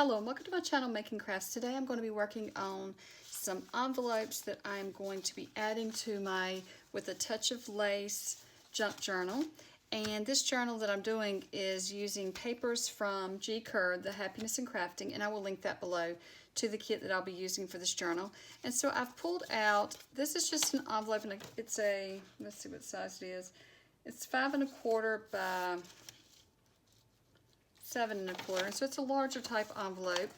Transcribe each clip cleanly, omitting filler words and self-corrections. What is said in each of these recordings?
Hello and welcome to my channel Making Crafts. Today I'm going to be working on some envelopes that I'm going to be adding to my With a Touch of Lace junk journal. And this journal that I'm doing is using papers from G. Kerr, The Happiness in Crafting, and I will link that below to the kit that I'll be using for this journal. And so I've pulled out, this is just an envelope, and it's a, let's see what size it is. It's 5 1/4 by 7 1/4, and so it's a larger type envelope.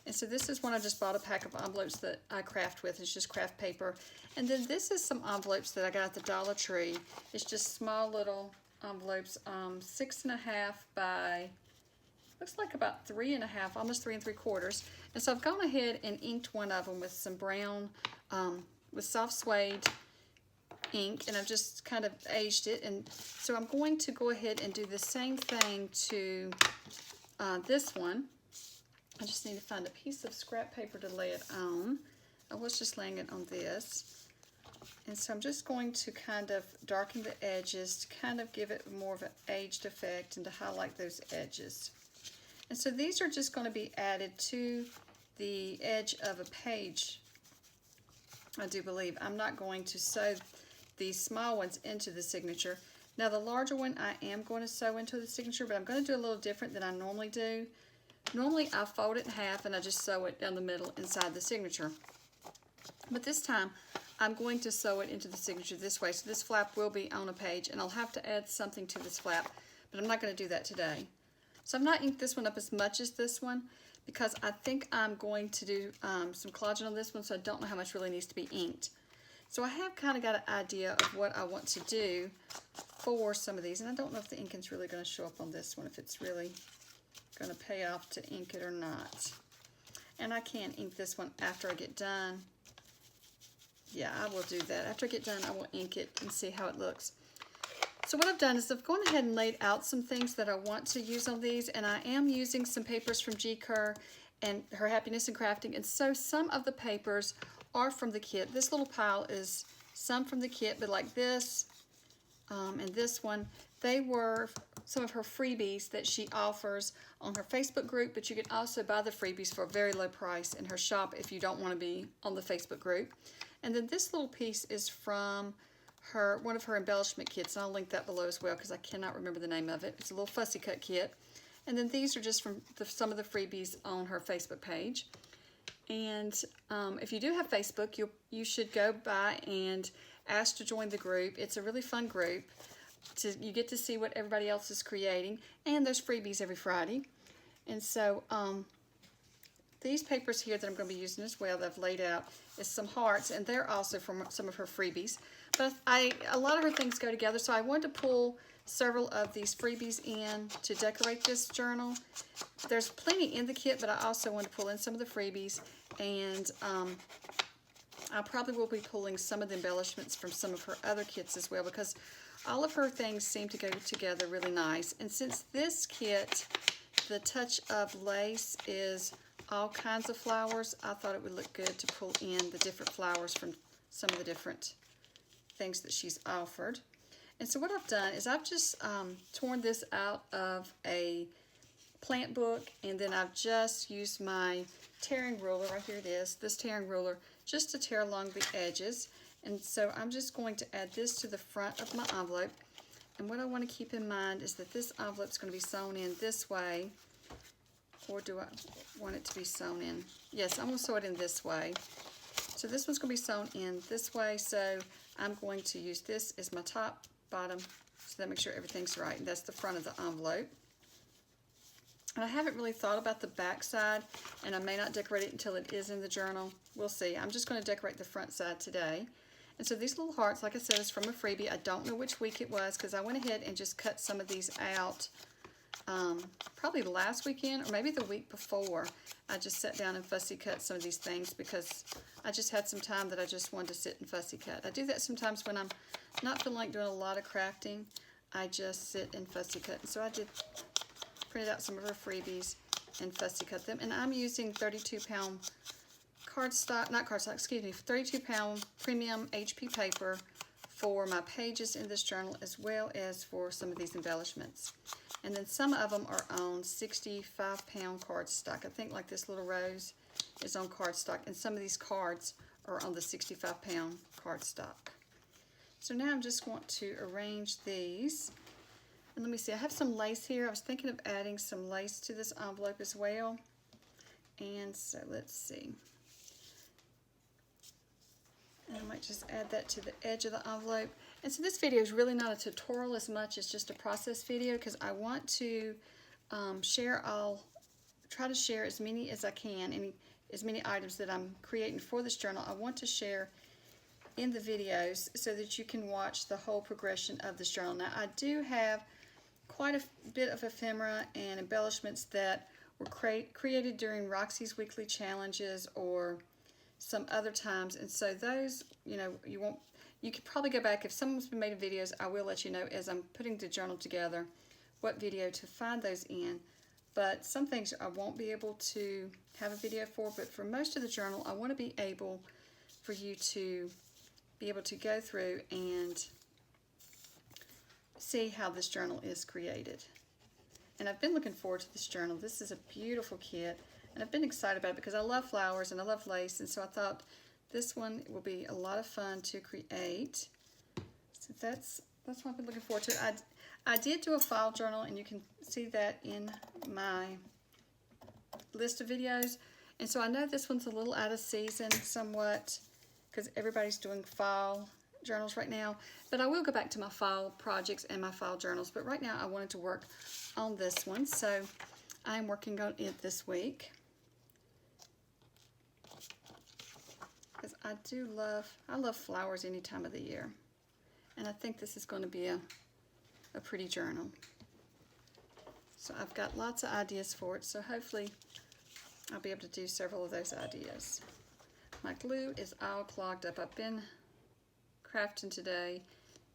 And so this is one I just bought a pack of envelopes that I craft with. It's just craft paper. And then this is some envelopes that I got at the Dollar Tree. It's just small little envelopes, 6 1/2 by, looks like about 3 1/2, almost 3 3/4. And so I've gone ahead and inked one of them with some brown, with soft suede ink, and I've just kind of aged it. And so I'm going to go ahead and do the same thing to this one. I just need to find a piece of scrap paper to lay it on. I was just laying it on this. And so I'm just going to kind of darken the edges to kind of give it more of an aged effect and to highlight those edges. And so these are just going to be added to the edge of a page, I do believe. I'm not going to sew these small ones into the signature. Now the larger one I am going to sew into the signature, but I'm going to do a little different than I normally do. Normally I fold it in half and I just sew it down the middle inside the signature. But this time I'm going to sew it into the signature this way. So this flap will be on a page, and I'll have to add something to this flap, but I'm not going to do that today. So I've not inked this one up as much as this one because I think I'm going to do some collaging on this one, so I don't know how much really needs to be inked. So I have kind of got an idea of what I want to do for some of these, and I don't know if the inking's really going to show up on this one, if it's really going to pay off to ink it or not. And I can ink this one after I get done. Yeah, I will do that. After I get done, I will ink it and see how it looks. So what I've done is I've gone ahead and laid out some things that I want to use on these, and I am using some papers from G. Kerr and Her Happiness in Crafting, and so some of the papers are from the kit. This little pile is some from the kit, but like this and this one, they were some of her freebies that she offers on her Facebook group, but you can also buy the freebies for a very low price in her shop if you don't want to be on the Facebook group. And then this little piece is from one of her embellishment kits, and I'll link that below as well because I cannot remember the name of it. It's a little fussy cut kit. And then these are just from some of the freebies on her Facebook page. And if you do have Facebook, you should go by and ask to join the group. It's a really fun group. You get to see what everybody else is creating, and there's freebies every Friday. And so these papers here that I'm going to be using as well that I've laid out is some hearts, and they're also from some of her freebies. But a lot of her things go together, so I wanted to pull several of these freebies in to decorate this journal. There's plenty in the kit, but I also want to pull in some of the freebies, and I probably will be pulling some of the embellishments from some of her other kits as well, because all of her things seem to go together really nice. And since this kit, the Touch of Lace, is all kinds of flowers, I thought it would look good to pull in the different flowers from some of the different things that she's offered. And so what I've done is I've just torn this out of a plant book, and then I've just used my tearing ruler, right here it is, this tearing ruler, just to tear along the edges. And so I'm just going to add this to the front of my envelope. And what I want to keep in mind is that this envelope is going to be sewn in this way. Or do I want it to be sewn in? Yes, I'm going to sew it in this way. So this one's going to be sewn in this way, so I'm going to use this as my top, bottom, so that makes sure everything's right. And that's the front of the envelope. And I haven't really thought about the back side, and I may not decorate it until it is in the journal. We'll see. I'm just going to decorate the front side today. And so these little hearts, like I said, is from a freebie. I don't know which week it was because I went ahead and just cut some of these out probably last weekend or maybe the week before. I just sat down and fussy cut some of these things because I just had some time that I just wanted to sit and fussy cut. I do that sometimes when I'm not feeling like doing a lot of crafting. I just sit and fussy cut. And so I did printed out some of her freebies and fussy cut them. And I'm using 32-pound cardstock, not cardstock, excuse me, 32-pound premium HP paper for my pages in this journal, as well as for some of these embellishments. And then some of them are on 65-pound cardstock. I think like this little rose is on cardstock, and some of these cards are on the 65-pound cardstock. So now I just want to arrange these. And let me see, I have some lace here. I was thinking of adding some lace to this envelope as well. And so let's see. And I might just add that to the edge of the envelope. And so this video is really not a tutorial as much as just a process video, because I want to try to share as many as I can, as many items that I'm creating for this journal. I want to share in the videos so that you can watch the whole progression of this journal. Now I do have quite a bit of ephemera and embellishments that were created during Roxy's weekly challenges or some other times, and so those, you could probably go back if someone's been making videos. I will let you know as I'm putting the journal together what video to find those in. But some things I won't be able to have a video for, but for most of the journal I want to be able for you to be able to go through and see how this journal is created. And I've been looking forward to this journal. This is a beautiful kit, and I've been excited about it because I love flowers and I love lace, and so I thought this one will be a lot of fun to create. So that's what I've been looking forward to. I did do a file journal, and you can see that in my list of videos. And so I know this one's a little out of season somewhat because everybody's doing file journals right now, but I will go back to my file projects and my file journals. But right now I wanted to work on this one, so I'm working on it this week because I love flowers any time of the year, and I think this is going to be a pretty journal. So I've got lots of ideas for it, so hopefully I'll be able to do several of those ideas. My glue is all clogged up. I've been crafting today,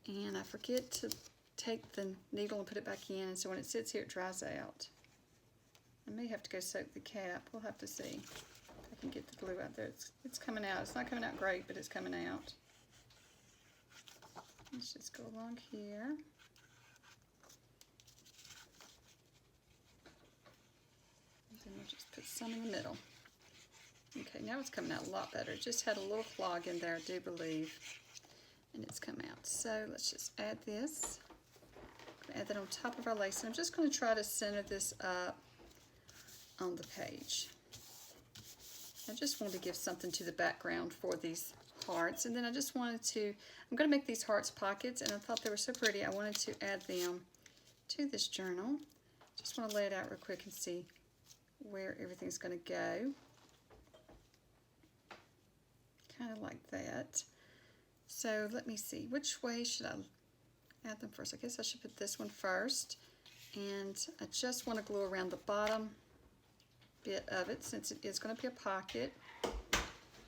and I forget to take the needle and put it back in, and so when it sits here it dries out. I may have to go soak the cap. We'll have to see if I can get the glue out there. It's coming out. It's not coming out great, but it's coming out. Let's just go along here. And then we'll just put some in the middle. Okay, now it's coming out a lot better. It just had a little clog in there, I do believe, and it's come out. So let's just add this. I'm going to add that on top of our lace, and I'm just going to try to center this up on the page. I just wanted to give something to the background for these hearts, and then I just wanted to, I'm going to make these hearts pockets, and I thought they were so pretty I wanted to add them to this journal. Just want to lay it out real quick and see where everything's going to go. Kind of like that. So let me see, which way should I add them first? I guess I should put this one first, and I just want to glue around the bottom bit of it since it is going to be a pocket that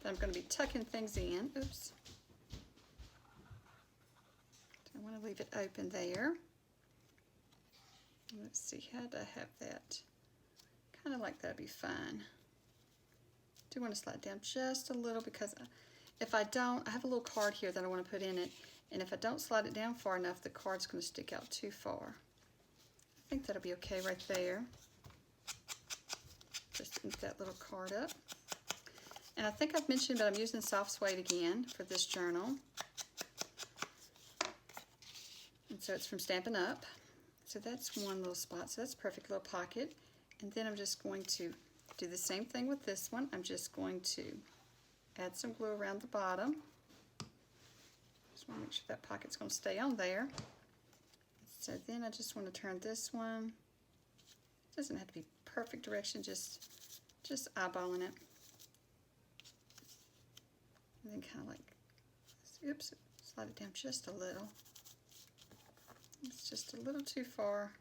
I'm going to be tucking things in. Oops. I want to leave it open there. Let's see, how do I have that? Kind of like that'd be fine. I do want to slide down just a little because if I don't, I have a little card here that I want to put in it, and if I don't slide it down far enough, the card's going to stick out too far. I think that'll be okay right there. Just ink that little card up. And I think I've mentioned, but I'm using soft suede again for this journal. And so it's from Stampin' Up. So that's one little spot. So that's a perfect little pocket. And then I'm just going to do the same thing with this one. I'm just going to add some glue around the bottom. Just want to make sure that pocket's going to stay on there. So then I just want to turn this one. It doesn't have to be perfect direction, just eyeballing it. And then kind of like, oops, slide it down just a little. It's just a little too far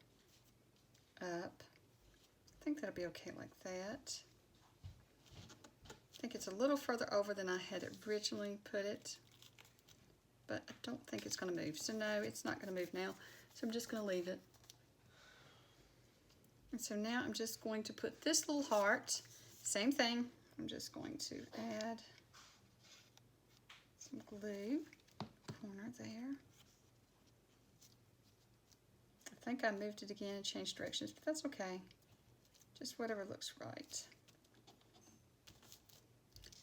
up. I think that'll be okay like that. I think it's a little further over than I had originally put it, but I don't think it's going to move. So no, it's not going to move now. So I'm just going to leave it. And so now I'm just going to put this little heart, same thing. I'm just going to add some glue, corner there. I think I moved it again and changed directions, but that's okay. Just whatever looks right.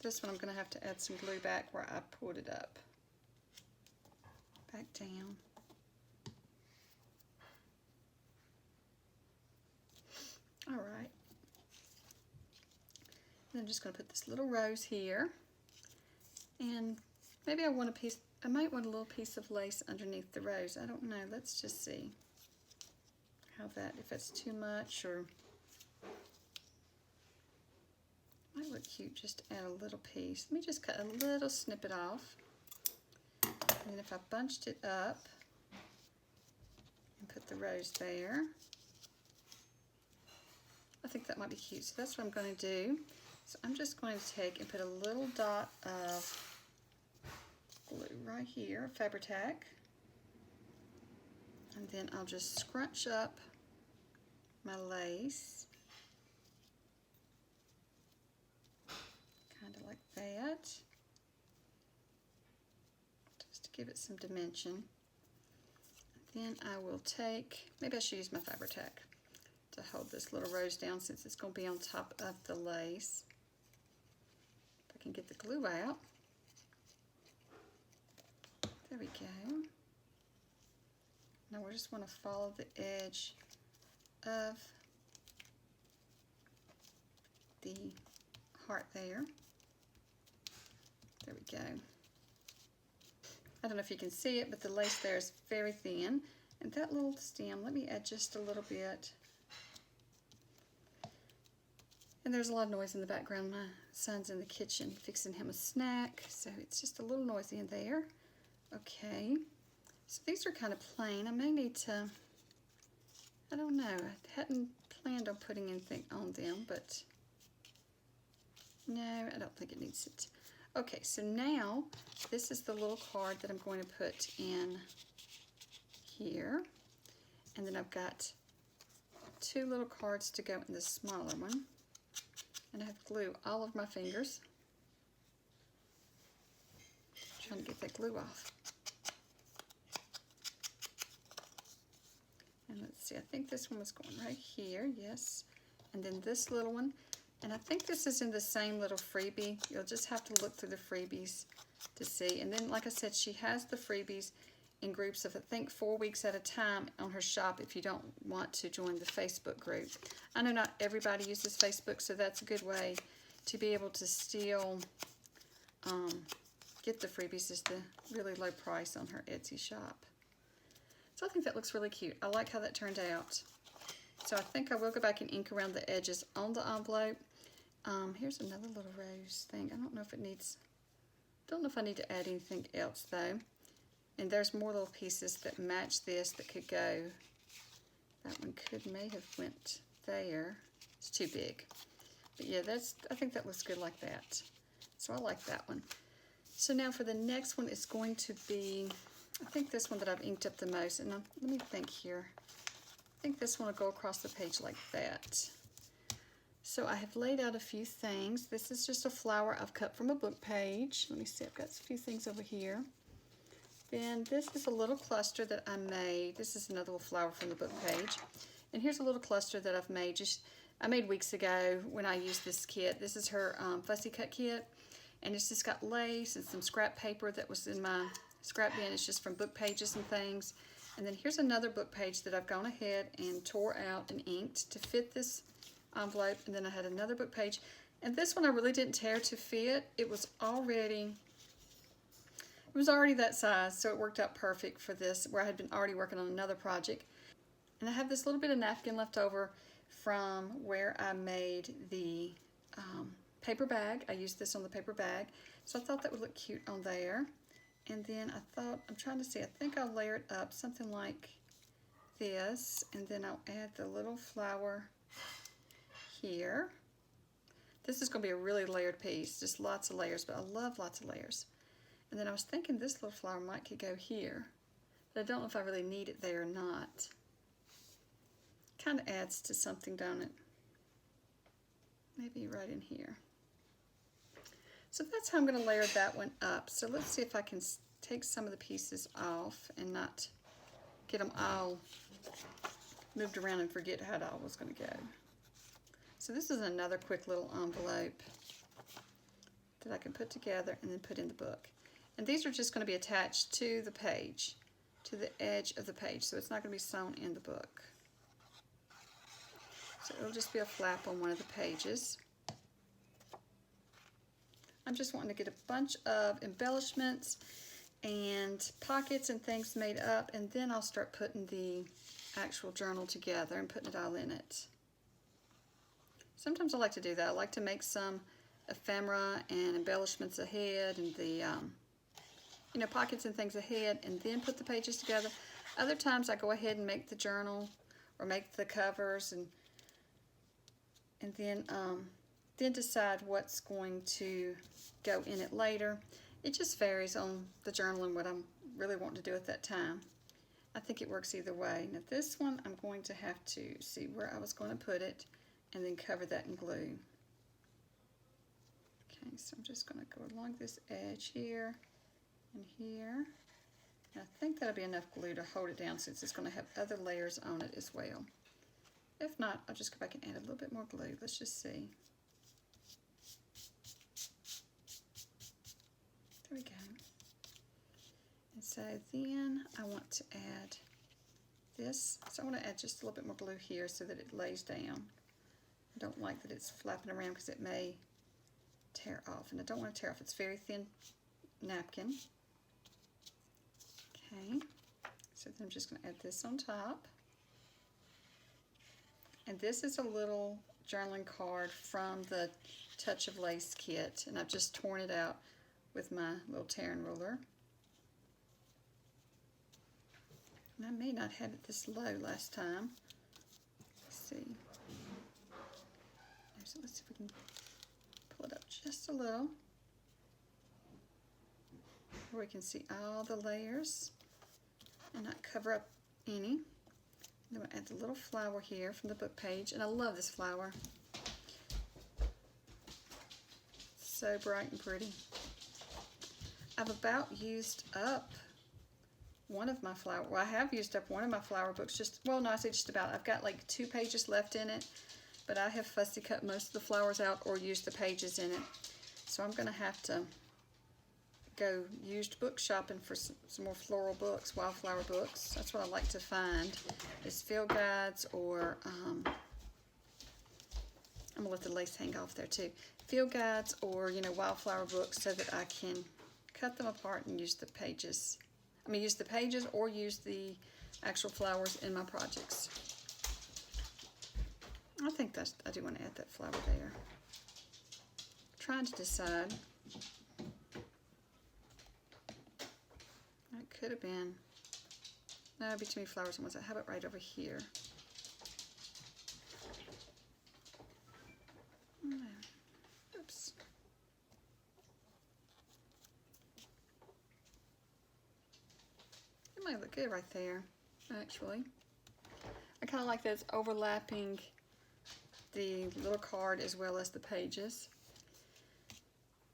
This one I'm going to have to add some glue back where I pulled it up. Back down. All right. And I'm just going to put this little rose here. And maybe I might want a little piece of lace underneath the rose. I don't know. Let's just see how if that's too much, or might look cute just to add a little piece. Let me just cut a little snippet off. And then if I bunched it up and put the rose there, I think that might be cute. So that's what I'm going to do. So I'm just going to take and put a little dot of glue right here, Fabri-Tac. And then I'll just scrunch up my lace. Kind of like that. Just to give it some dimension. Then I will take, maybe I should use my Fabri-Tac to hold this little rose down since it's going to be on top of the lace. If I can get the glue out. There we go. Now we just want to follow the edge of the heart there. There we go. I don't know if you can see it, but the lace there is very thin. And that little stem, let me add just a little bit. And there's a lot of noise in the background. My son's in the kitchen fixing him a snack, so it's just a little noisy in there. Okay, so these are kind of plain. I may need to, I don't know, I hadn't planned on putting anything on them, but no, I don't think it needs it. Okay, so now this is the little card that I'm going to put in here. And then I've got two little cards to go in the smaller one. And I have glue all over my fingers. Trying to get that glue off. And let's see, I think this one was going right here, yes. And then this little one, and I think this is in the same little freebie. You'll just have to look through the freebies to see. And then, like I said, she has the freebies in groups of, I think, 4 weeks at a time on her shop if you don't want to join the Facebook group. I know not everybody uses Facebook, so that's a good way to be able to still get the freebies, is the really low price on her Etsy shop. So I think that looks really cute. I like how that turned out. So I think I will go back and ink around the edges on the envelope. Here's another little rose thing. I don't know if it needs, don't know if I need to add anything else though. And there's more little pieces that match this that could go. That one may have went there. It's too big. But yeah, I think that looks good like that. So I like that one. So now for the next one, it's going to be, I think this one that I've inked up the most. And let me think here. I think this one will go across the page like that. So I have laid out a few things. This is just a flower I've cut from a book page. Let me see, I've got a few things over here. Then this is a little cluster that I made. This is another little flower from the book page. And here's a little cluster that I've made. I made weeks ago when I used this kit. This is her fussy cut kit. And it's just got lace and some scrap paper that was in my scrap bin. It's just from book pages and things. And then here's another book page that I've gone ahead and tore out and inked to fit this envelope. And then I had another book page. And this one I really didn't tear to fit. It was already that size, so it worked out perfect for this, where I had been already working on another project. And I have this little bit of napkin left over from where I made the paper bag. I used this on the paper bag, so I thought that would look cute on there. And then I thought, I'm trying to see, I think I'll layer it up something like this, and then I'll add the little flower here. This is going to be a really layered piece, just lots of layers, but I love lots of layers. And then I was thinking this little flower could go here, but I don't know if I really need it there or not. Kind of adds to something, don't it? Maybe right in here. So that's how I'm going to layer that one up. So let's see if I can take some of the pieces off and not get them all moved around and forget how it all was going to go. So this is another quick little envelope that I can put together and then put in the book. And these are just going to be attached to the page, to the edge of the page, so it's not going to be sewn in the book. So it'll just be a flap on one of the pages. I'm just wanting to get a bunch of embellishments and pockets and things made up, and then I'll start putting the actual journal together and putting it all in it. Sometimes I like to do that. I like to make some ephemera and embellishments ahead, and the you know, pockets and things ahead, and then put the pages together. Other times I go ahead and make the journal or make the covers, and then decide what's going to go in it later. It just varies on the journal and what I'm really wanting to do at that time. I think it works either way. Now this one, I'm going to have to see where I was going to put it and then cover that in glue. Okay, so I'm just going to go along this edge here and here. And I think that'll be enough glue to hold it down, since it's going to have other layers on it as well. If not, I'll just go back and add a little bit more glue. Let's just see. There we go. And so then I want to add this. So I want to add just a little bit more glue here so that it lays down. I don't like that it's flapping around because it may tear off. And I don't want to tear off. It's very thin napkin. Okay. So then I'm just going to add this on top. And this is a little journaling card from the Touch of Lace kit, and I've just torn it out with my little tearing ruler. And I may not have it this low last time. Let's see. So let's see if we can pull it up just a little, where we can see all the layers and not cover up any. Then we'll add the little flower here from the book page, and I love this flower. So bright and pretty. I've about used up one of my flower, well, I have used up one of my flower books, well, no, I say just about. I've got like 2 pages left in it, but I have fussy cut most of the flowers out or used the pages in it. So I'm going to have to go used book shopping for some more floral books, wildflower books. That's what I like to find, is field guides, or I'm gonna let the lace hang off there too. Field guides, or you know, wildflower books, so that I can cut them apart and use the pages. Use the pages or use the actual flowers in my projects. I think I do want to add that flower there. Trying to decide. It could have been, no, it'd be too many flowers at once. I have it right over here. Oops. It might look good right there, actually. I kind of like that it's overlapping the little card as well as the pages.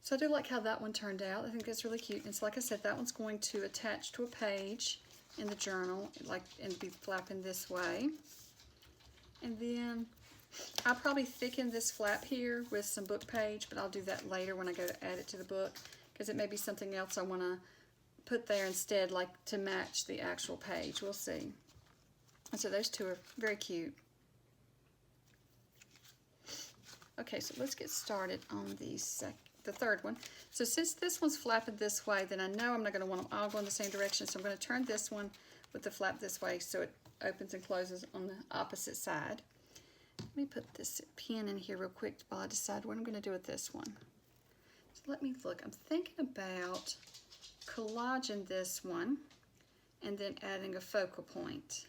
So I do like how that one turned out. I think that's really cute. And so like I said, that one's going to attach to a page in the journal, and be flapping this way. And then I'll probably thicken this flap here with some book page, but I'll do that later when I go to add it to the book, because it may be something else I want to put there instead, like to match the actual page. We'll see. And so those two are very cute. Okay, so let's get started on the third one. So since this one's flapping this way, then I know I'm not going to want them all going the same direction, so I'm going to turn this one with the flap this way so it opens and closes on the opposite side. Let me put this pin in here real quick while I decide what I'm going to do with this one. So let me look. I'm thinking about collaging this one and then adding a focal point.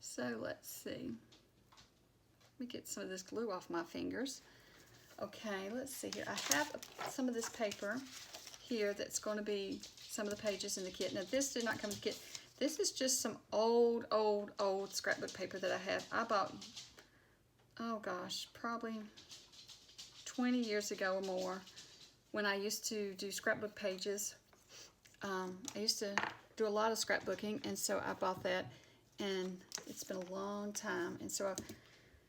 So let's see. Let me get some of this glue off my fingers. Okay, let's see here. I have some of this paper here that's going to be some of the pages in the kit. Now this did not come in the kit. This is just some old scrapbook paper that I have. I bought, oh gosh, probably 20 years ago or more, when I used to do scrapbook pages. I used to do a lot of scrapbooking, and so I bought that, and It's been a long time, and so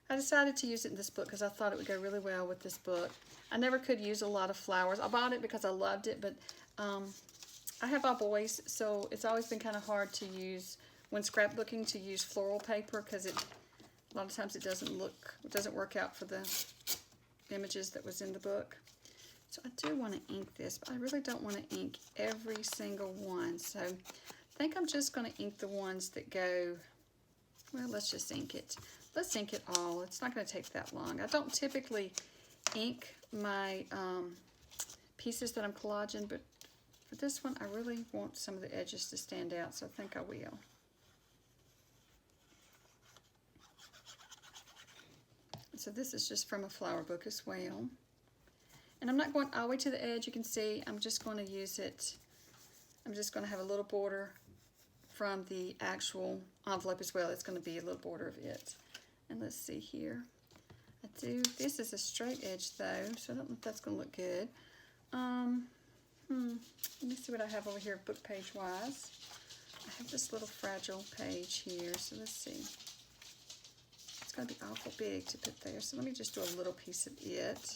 I decided to use it in this book because I thought it would go really well with this book. I never could use a lot of flowers. I bought it because I loved it, but I have all boys, so it's always been kind of hard to use when scrapbooking to use floral paper because a lot of times it doesn't work out for the images that was in the book. So I do want to ink this, but I really don't want to ink every single one. So I think I'm just going to ink the ones that go, well, let's just ink it. Let's ink it all. It's not going to take that long. I don't typically ink my pieces that I'm collaging, but for this one, I really want some of the edges to stand out, so I think I will. So this is just from a flower book as well. And I'm not going all the way to the edge, you can see. I'm just going to use it. I'm just going to have a little border from the actual envelope as well. It's going to be a little border of it. And let's see here. This is a straight edge though, so I don't know if that's going to look good. Let me see what I have over here book page wise. I have this little fragile page here, so let's see. It's going to be awful big to put there, so let me just do a little piece of it.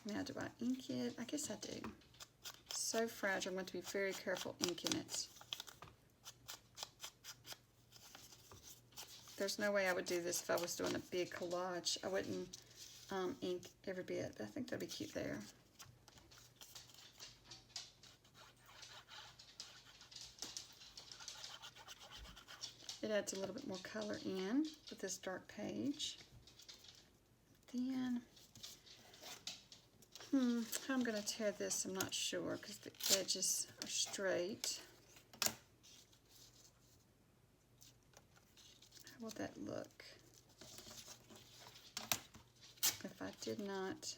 Now, do I ink it? I guess I do. It's so fragile, I'm going to be very careful inking it. There's no way I would do this if I was doing a big collage. I wouldn't ink every bit, but I think that'd be cute there. It adds a little bit more color in with this dark page. Then, how I'm going to tear this, I'm not sure because the edges are straight. How will that look if I did not?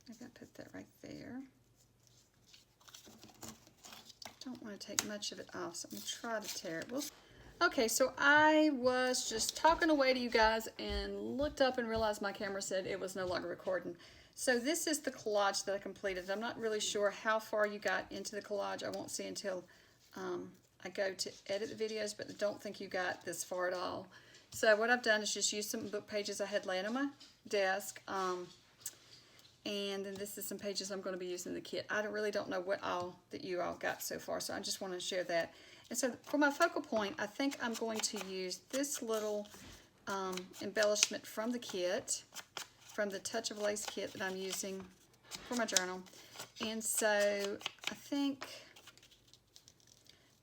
I got to put that right there. Don't want to take much of it off, so I'm going to try to tear it. Okay, so I was just talking away to you guys and looked up and realized my camera said it was no longer recording. So this is the collage that I completed. I'm not really sure how far you got into the collage. I won't see until I go to edit the videos, but I don't think you got this far at all. So what I've done is just use some book pages I had laying on my desk. And then this is some pages I'm going to be using in the kit. I really don't know what all that you all got so far, so I just want to share that. And so for my focal point, I think I'm going to use this little embellishment from the kit, from the Touch of Lace kit that I'm using for my journal. And so I think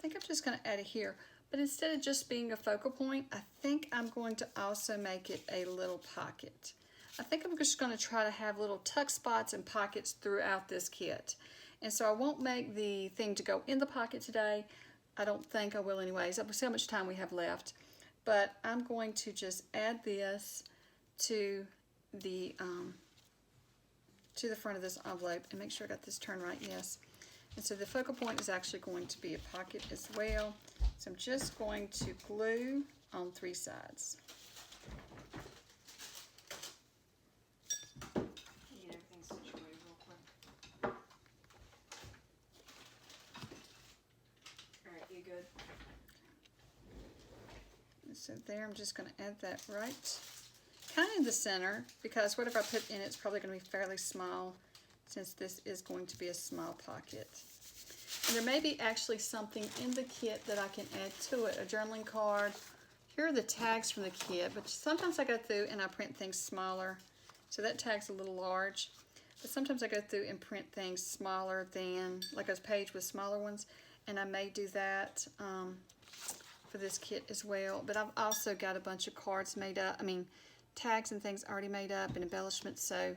I'm just going to add it here. But instead of just being a focal point, I think I'm going to also make it a little pocket. I think I'm just going to try to have little tuck spots and pockets throughout this kit. And so I won't make the thing to go in the pocket today. I don't think I will anyways. We'll see how much time we have left. But I'm going to just add this to the front of this envelope and make sure I got this turned right, yes. And so the focal point is actually going to be a pocket as well. So I'm just going to glue on 3 sides. So there, I'm just going to add that right kind of in the center, because whatever I put in it's probably going to be fairly small since this is going to be a small pocket. And there may be actually something in the kit that I can add to it, a journaling card. Here are the tags from the kit, but sometimes I go through and I print things smaller. So that tag's a little large. But sometimes I go through and print things smaller than, like a page with smaller ones, and I may do that for this kit as well. But I've also got a bunch of cards made up, tags and things already made up and embellishments, so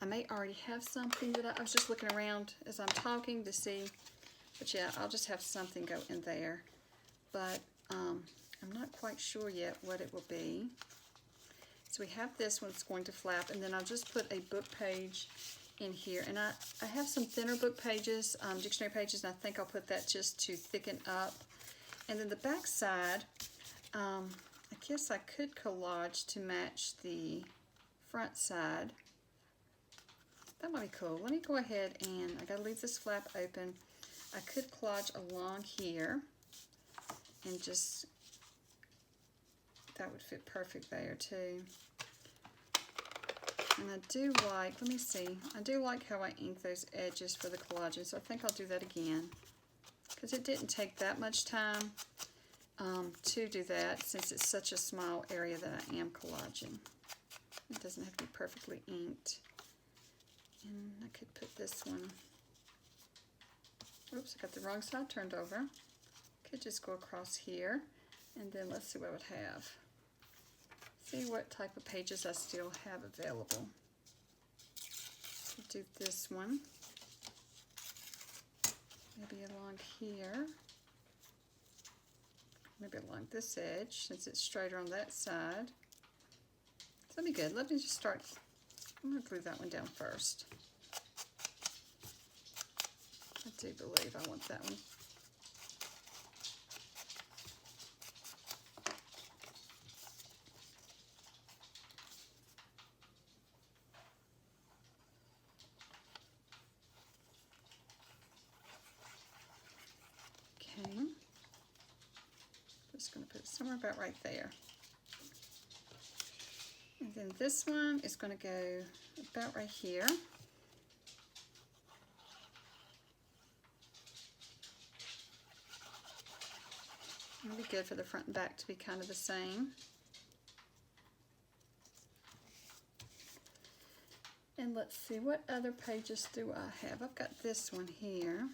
I may already have something that I was just looking around as I'm talking to see. But yeah, I'll just have something go in there. But I'm not quite sure yet what it will be. So we have this one that's going to flap, and then I'll just put a book page in here. And I have some thinner book pages, dictionary pages, and I think I'll put that just to thicken up. And then the back side, I guess I could collage to match the front side. That might be cool. Let me go ahead and I gotta leave this flap open. I could collage along here and just, that would fit perfect there too. And I do like, let me see, I do like how I ink those edges for the collaging, so I think I'll do that again. Because it didn't take that much time to do that, since it's such a small area that I am collaging. It doesn't have to be perfectly inked. And I could put this one, oops, I got the wrong side turned over. Could just go across here, and then let's see what I would have. See what type of pages I still have available. Do this one. Maybe along here. Maybe along this edge, since it's straighter on that side. So that'd be good. Let me just start. I'm going to glue that one down first. I do believe I want that one. Okay, just going to put it somewhere about right there. And then this one is going to go about right here. It'll be good for the front and back to be kind of the same. And let's see, what other pages do I have? I've got this one here.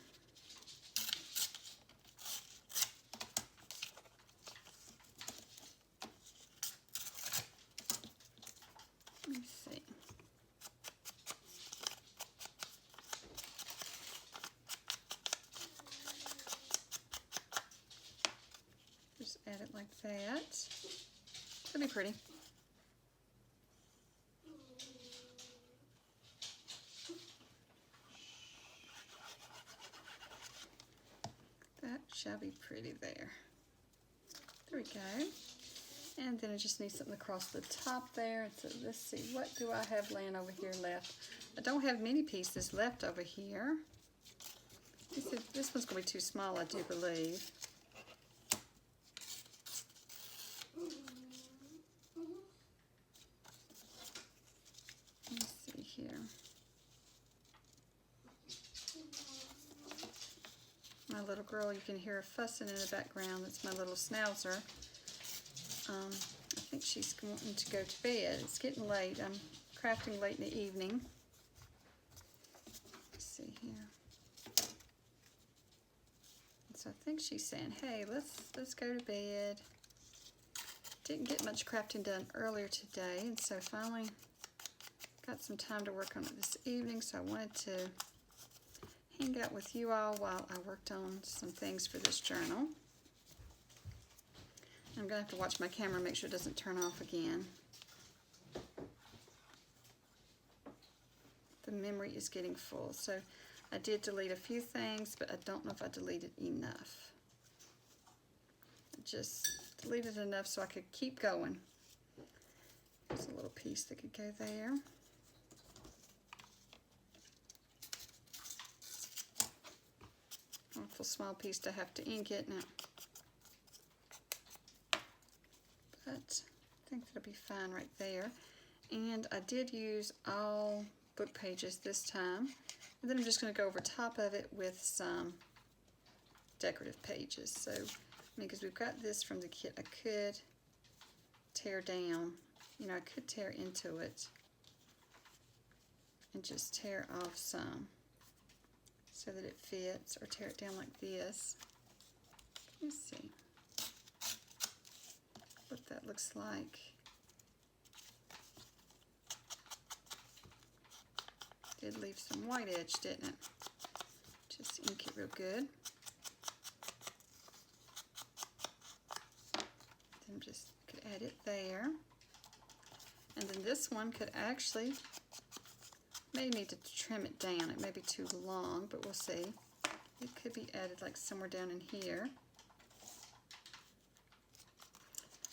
Let me see. Just add it like that. It'll be pretty. That shall be pretty there. There we go. And then I just need something across the top there. So let's see, what do I have laying over here left? I don't have many pieces left over here. This one's going to be too small, I do believe. Let me see here. My little girl, you can hear her fussing in the background. That's my little schnauzer. I think she's wanting to go to bed. It's getting late. I'm crafting late in the evening. Let's see here. So I think she's saying, hey, let's go to bed. Didn't get much crafting done earlier today, and so finally got some time to work on it this evening, so I wanted to hang out with you all while I worked on some things for this journal. I'm going to have to watch my camera, make sure it doesn't turn off again. The memory is getting full, so I did delete a few things, but I don't know if I deleted enough. I just deleted enough so I could keep going. There's a little piece that could go there. Awful small piece to have to ink it now. But I think that'll be fine right there. And I did use all book pages this time. And then I'm just going to go over top of it with some decorative pages. So, because we've got this from the kit, I could tear down. You know, I could tear into it and just tear off some so that it fits, or tear it down like this. Let's see what that looks like. Did leave some white edge, didn't it? Just ink it real good. Then just could add it there. And then this one could actually, may need to trim it down. It may be too long, but we'll see. It could be added like somewhere down in here.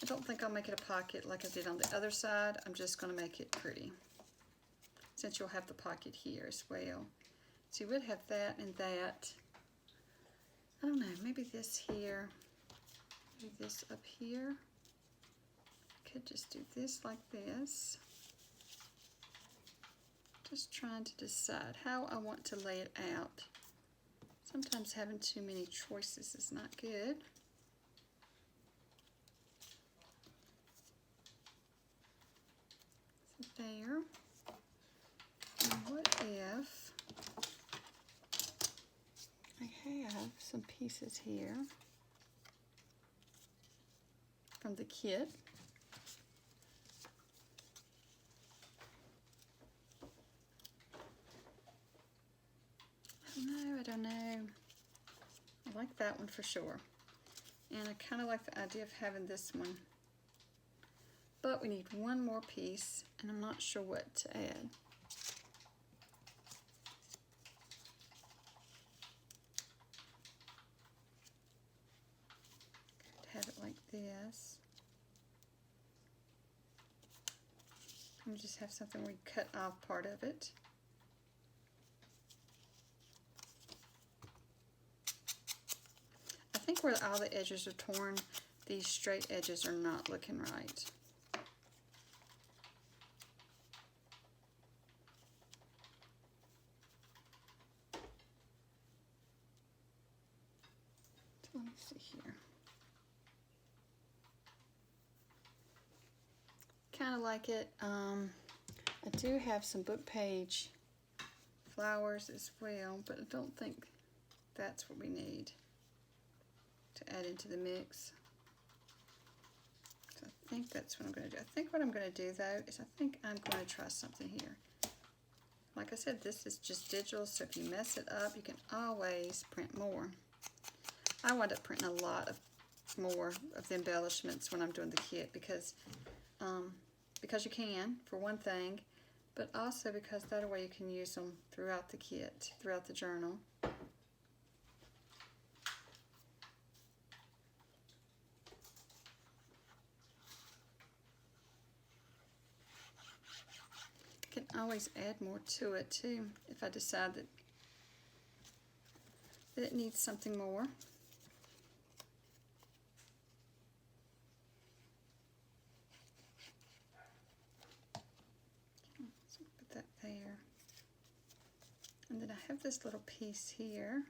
I don't think I'll make it a pocket like I did on the other side. I'm just going to make it pretty, since you'll have the pocket here as well. So you would have that and that I don't know, maybe this here, maybe this up here. Could just do this like this. Just trying to decide how I want to lay it out. Sometimes having too many choices is not good. So there. And what if I have some pieces here from the kit. I don't know. I like that one for sure. And I kind of like the idea of having this one. But we need one more piece, and I'm not sure what to add. Could have it like this. And just have something where you cut off part of it. I think where all the edges are torn, these straight edges are not looking right. So let me see here. Kind of like it. I do have some book page flowers as well, but I don't think that's what we need to add into the mix. So I think that's what I'm going to do. I think what I'm going to do though is I think I'm going to try something here. Like I said, this is just digital, so if you mess it up, you can always print more. I wind up printing a lot of more of the embellishments when I'm doing the kit because you can, for one thing, but also because that way you can use them throughout the kit, throughout the journal. I can always add more to it too if I decide that it needs something more. So put that there. And then I have this little piece here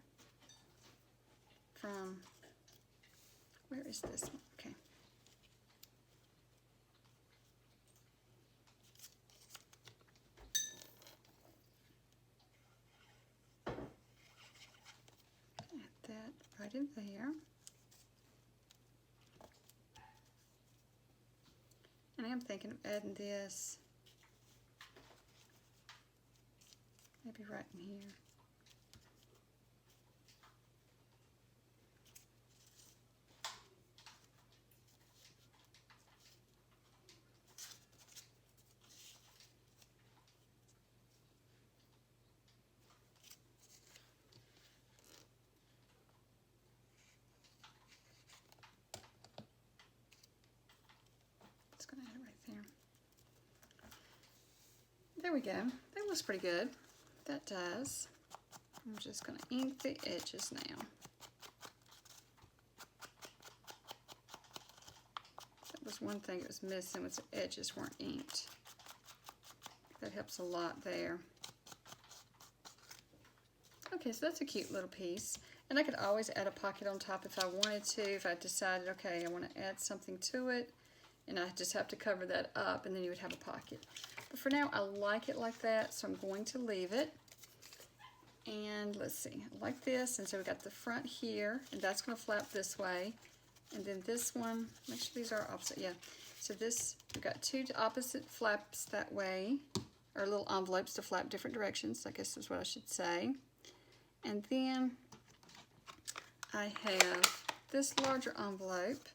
from, where is this one? Okay. Add that right in there. And I am thinking of adding this maybe right in here. Just gonna add it right there. There we go. That looks pretty good. That does. I'm just going to ink the edges now. That was one thing it was missing, was the edges weren't inked. That helps a lot there. Okay, so that's a cute little piece. And I could always add a pocket on top if I wanted to, if I decided, okay, I want to add something to it, and I just have to cover that up, and then you would have a pocket. But for now, I like it like that, so I'm going to leave it. And let's see, like this, and so we got the front here, and that's going to flap this way. And then this one, make sure these are opposite, yeah. So this, we've got two opposite flaps that way, or little envelopes to flap different directions, I guess is what I should say. And then I have this larger envelope,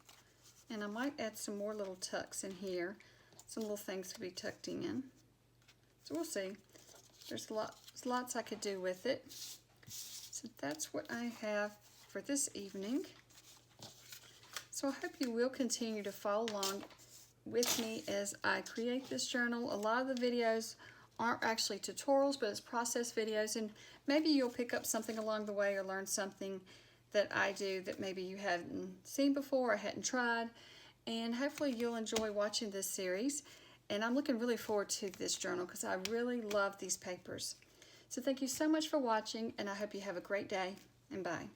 and I might add some more little tucks in here. Some little things to be tucked in. So we'll see. There's lots I could do with it. So that's what I have for this evening. So I hope you will continue to follow along with me as I create this journal. A lot of the videos aren't actually tutorials, but it's process videos, and maybe you'll pick up something along the way or learn something that I do that maybe you hadn't seen before or hadn't tried. And hopefully you'll enjoy watching this series. And I'm looking really forward to this journal because I really love these papers. So thank you so much for watching, and I hope you have a great day, and bye.